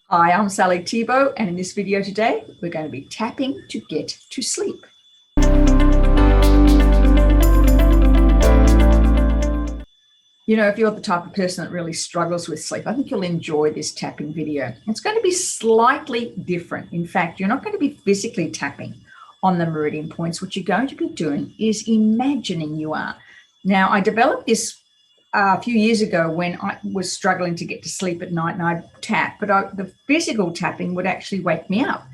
Hi, I'm Sally Thibault, and in this video today, we're going to be tapping to get to sleep. You know, if you're the type of person that really struggles with sleep, I think you'll enjoy this tapping video. It's going to be slightly different. In fact, you're not going to be physically tapping on the meridian points. What you're going to be doing is imagining you are. Now, I developed this a few years ago when I was struggling to get to sleep at night, and I'd tap, but the physical tapping would actually wake me up.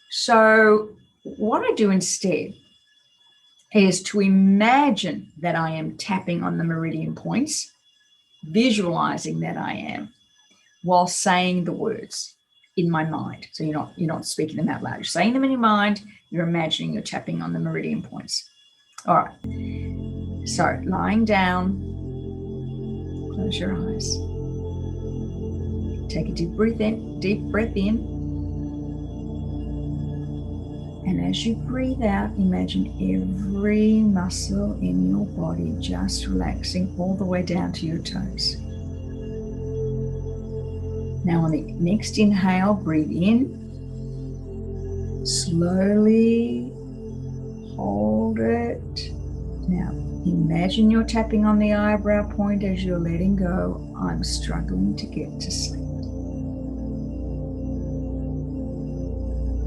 So what I do instead is to imagine that I am tapping on the meridian points, visualizing that I am, while saying the words in my mind. So you're not speaking them out loud. You're saying them in your mind. You're imagining you're tapping on the meridian points. All right. So lying down, close your eyes. Take a deep breath in. And as you breathe out, imagine every muscle in your body just relaxing all the way down to your toes. Now on the next inhale, breathe in. Slowly hold it. Now imagine you're tapping on the eyebrow point as you're letting go. I'm struggling to get to sleep.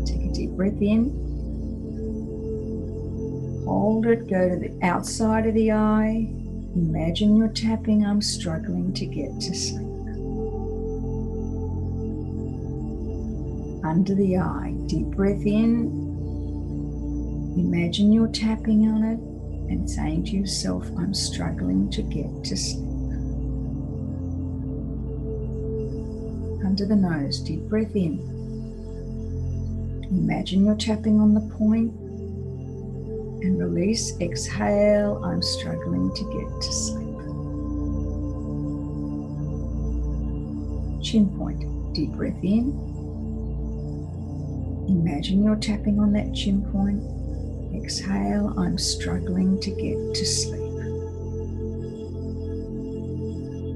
Take a deep breath in. Hold it, go to the outside of the eye. Imagine you're tapping, I'm struggling to get to sleep. Under the eye, deep breath in. Imagine you're tapping on it and saying to yourself, I'm struggling to get to sleep. Under the nose, deep breath in. Imagine you're tapping on the point. And release, exhale, I'm struggling to get to sleep. Chin point, deep breath in. Imagine you're tapping on that chin point. Exhale, I'm struggling to get to sleep.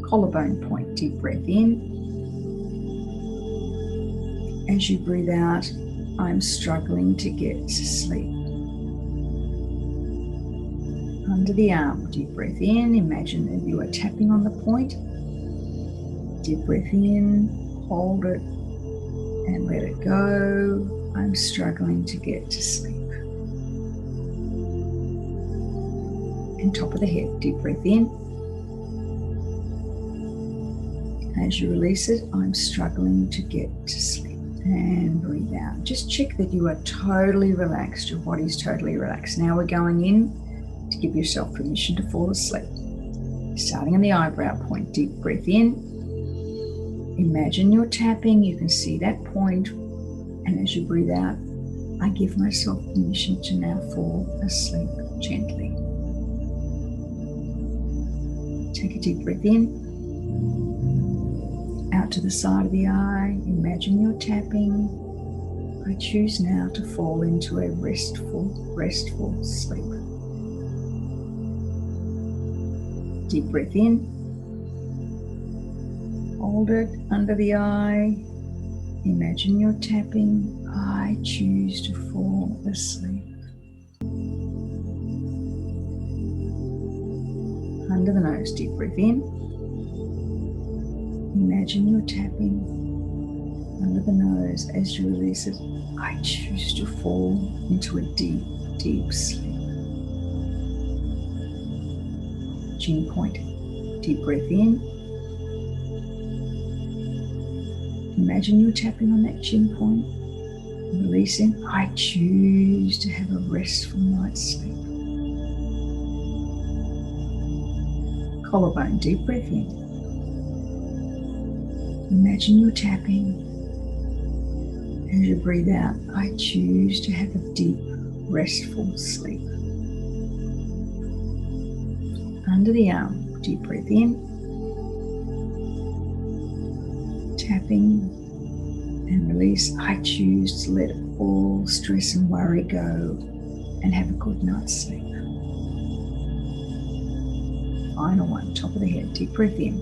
Collarbone point, deep breath in. As you breathe out, I'm struggling to get to sleep. Under the arm, deep breath in. Imagine that you are tapping on the point. Deep breath in, hold it, and let it go. I'm struggling to get to sleep. And top of the head, deep breath in. As you release it, I'm struggling to get to sleep. And breathe out. Just check that you are totally relaxed. Your body's totally relaxed. Now we're going in to give yourself permission to fall asleep. Starting on the eyebrow point, deep breath in. Imagine you're tapping, you can see that point, and as you breathe out, I give myself permission to now fall asleep gently. Take a deep breath in. Out to the side of the eye, imagine you're tapping. I choose now to fall into a restful sleep. Deep breath in. Hold it under the eye. Imagine you're tapping. I choose to fall asleep. Under the nose, deep breath in. Imagine you're tapping under the nose. As you release it, I choose to fall into a deep sleep. Chin point, deep breath in. Imagine you're tapping on that chin point. Releasing, I choose to have a restful night's sleep. Collarbone, deep breath in. Imagine you're tapping. As you breathe out, I choose to have a deep, restful sleep. Under the arm, deep breath in. Tapping and release. I choose to let all stress and worry go and have a good night's sleep. Final one, top of the head, deep breath in.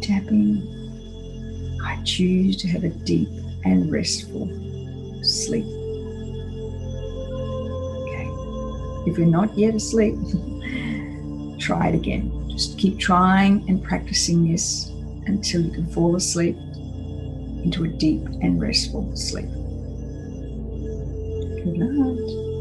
Tapping choose to have a deep and restful sleep. Okay. If you're not yet asleep, try it again. Just keep trying and practicing this until you can fall asleep into a deep and restful sleep. Good night.